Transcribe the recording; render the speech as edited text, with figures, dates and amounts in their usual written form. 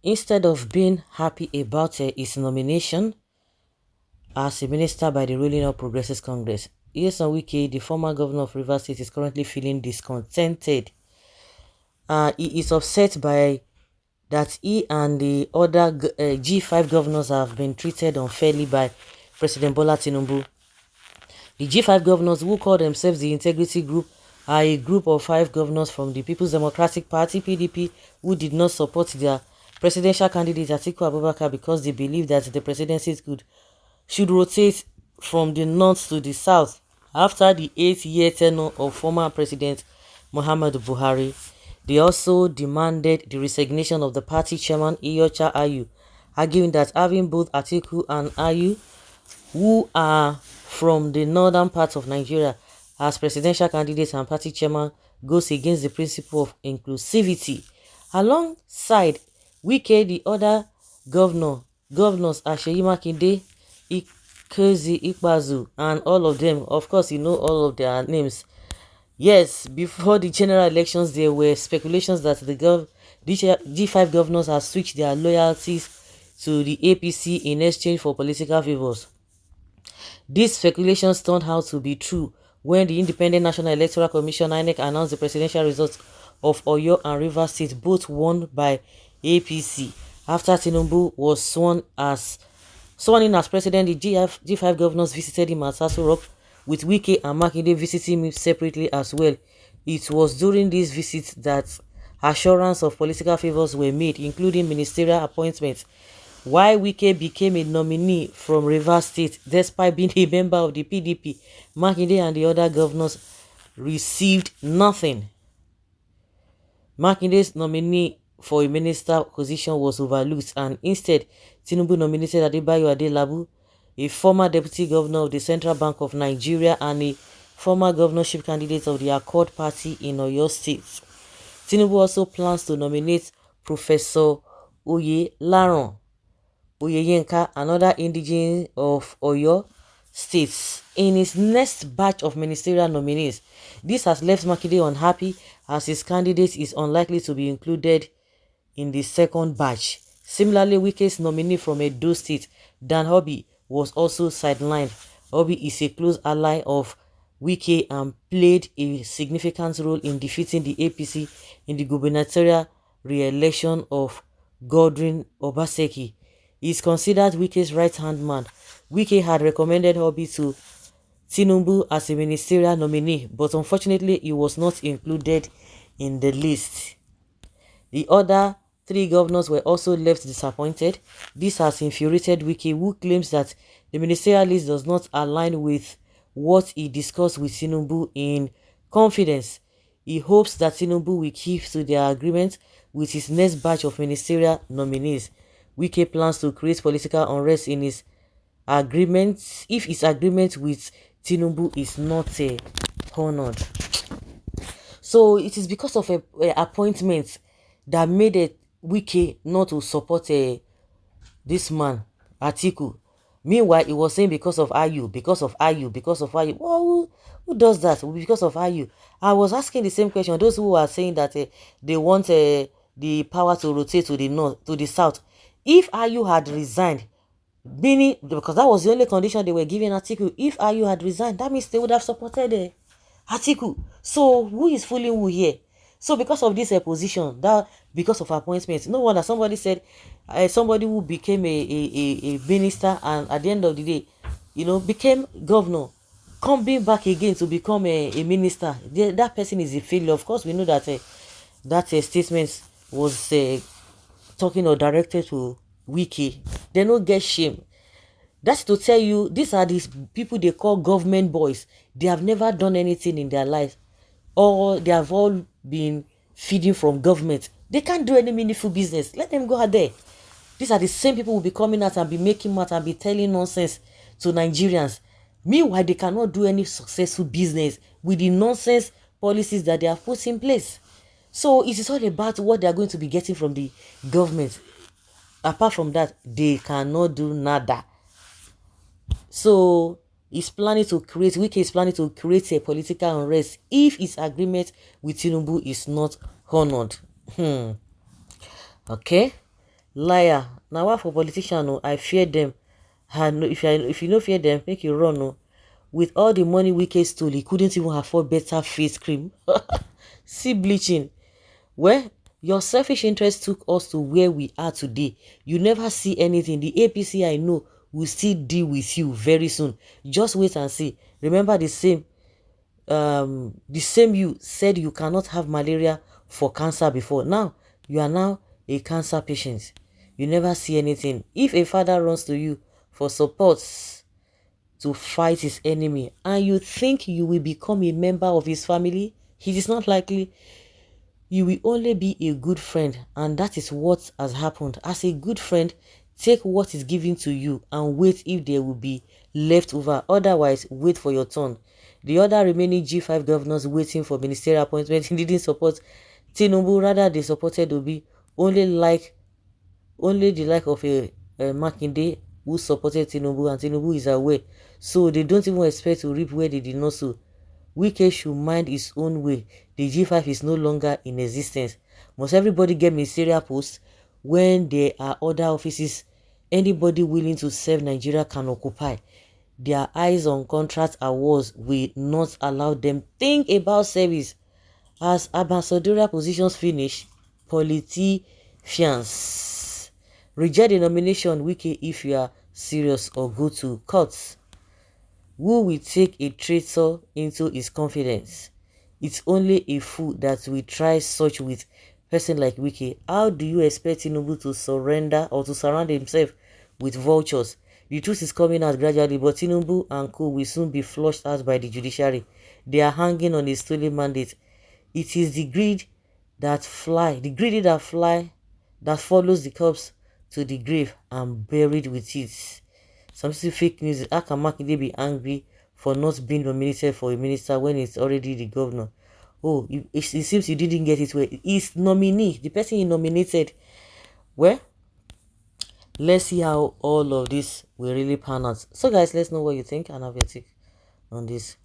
instead of being happy about his nomination as a minister by the ruling All Progressives Congress, Nyesom Wike, the former governor of Rivers State, is currently feeling discontented. He is upset by that he and the other G5 governors have been treated unfairly by President Bola Tinubu. The G5 governors, who call themselves the Integrity Group, are a group of 5 governors from the People's Democratic Party, PDP, who did not support their presidential candidate Atiku Abubakar because they believe that the presidency should rotate from the north to the south after the 8-year tenure of former President Muhammadu Buhari. They also demanded the resignation of the party chairman Iyorchia Ayu, arguing that having both Atiku and Ayu, who are from the northern part of Nigeria, as presidential candidates and party chairman goes against the principle of inclusivity. Alongside Wike, the other governors are Seyi Makinde, Ikezie Ikpeazu, and all of them. Of course, you know all of their names. Yes, before the general elections, there were speculations that the G5 governors have switched their loyalties to the APC in exchange for political favors. These speculations turned out to be true when the Independent National Electoral Commission (INEC) announced the presidential results of Oyo and Rivers State, both won by APC. After Tinubu was sworn in as president, the G5 governors visited him at Aso Rock, with Wike and Makinde visiting him separately as well. It was during these visits that assurance of political favors were made, including ministerial appointments. Why Wike became a nominee from Rivers State despite being a member of the PDP, Makinde and the other governors received nothing. Makinde's nominee for a minister position was overlooked, and instead Tinubu nominated Adebayo Adelabu, a former deputy governor of the Central Bank of Nigeria and a former governorship candidate of the Accord Party in Oyo State. Tinubu also plans to nominate Professor Oyelaran Oyeyinka, another indigene of Oyo State, in his next batch of ministerial nominees. This has left Makinde unhappy, as his candidate is unlikely to be included in the second batch. Similarly, Wike's nominee from Edo State, Dan Obi, was also sidelined. Obi is a close ally of Wike and played a significant role in defeating the APC in the gubernatorial re-election of Godwin Obaseki. He is considered Wike's right-hand man. Wike had recommended Obi to Tinubu as a ministerial nominee, but unfortunately he was not included in the list. The other 3 governors were also left disappointed. This has infuriated Wike, who claims that the ministerial list does not align with what he discussed with Tinubu in confidence. He hopes that Tinubu will keep to their agreement with his next batch of ministerial nominees. Wike plans to create political unrest in his agreement if his agreement with Tinubu is not honored. So it is because of a appointment that made Wike not to support this man, Atiku. Meanwhile, he was saying because of Ayu, because of Ayu, because of Ayu. Well, who does that? Because of Ayu. I was asking the same question. Those who are saying that they want the power to rotate to the north, to the south. If Ayu had resigned, meaning, because that was the only condition they were giving Atiku, if Ayu had resigned, that means they would have supported Atiku. So who is fooling who here? So because of this position, that because of appointments, no wonder somebody said somebody who became a minister and at the end of the day, became governor, coming back again to become a minister, that person is a failure. Of course, we know that that statement was talking or directed to Wike. They don't get shame. That's to tell you, these are these people they call government boys. They have never done anything in their life, or they have all been feeding from government. They can't do any meaningful business. Let them go out there. These are the same people who will be coming out and be making matter and be telling nonsense to Nigerians. Meanwhile, they cannot do any successful business with the nonsense policies that they have put in place. So it is all about what they are going to be getting from the government. Apart from that, they cannot do nada. So Wike is planning to create a political unrest if his agreement with Tinubu is not honored. Okay. Liar. Now what for politician? No, I fear them. And if you no fear them, make you run. No. With all the money Wike stole, he couldn't even afford better face cream. See bleaching. Well, your selfish interest took us to where we are today. You never see anything. The APC I know will still deal with you very soon. Just wait and see. Remember the same you said you cannot have malaria for cancer before. Now you are now a cancer patient. You never see anything. If a father runs to you for support to fight his enemy and you think you will become a member of his family, it is not likely. You will only be a good friend, and that is what has happened. As a good friend, take what is given to you and wait if there will be leftover. Otherwise, wait for your turn. The other remaining G5 governors waiting for ministerial appointment didn't support Tinubu, rather they supported Obi. Only the like of a Makinde who supported Tinubu, and Tinubu is away. So they don't even expect to reap where they did not sow. Wike should mind his own way. The G5 is no longer in existence. Must everybody get ministerial posts when there are other offices anybody willing to serve Nigeria can occupy? Their eyes on contract awards will not allow them think about service. As ambassadorial positions finish, politicians reject the nomination Wike if you are serious or go to court. Who will take a traitor into his confidence? It's only a fool that will try such with person like Wike. How do you expect Tinubu to surrender or to surround himself with vultures? The truth is coming out gradually, but Tinubu and co will soon be flushed out by the judiciary. They are hanging on a stolen mandate. It is the greedy that fly, that follows the corpse to the grave and buried with it. Some still fake news. How can Makinde be angry for not being nominated for a minister when it's already the governor? Oh, it seems you didn't get it well. He's nominee, the person he nominated. Well, let's see how all of this will really pan out. So guys, let's know what you think and have your take on this.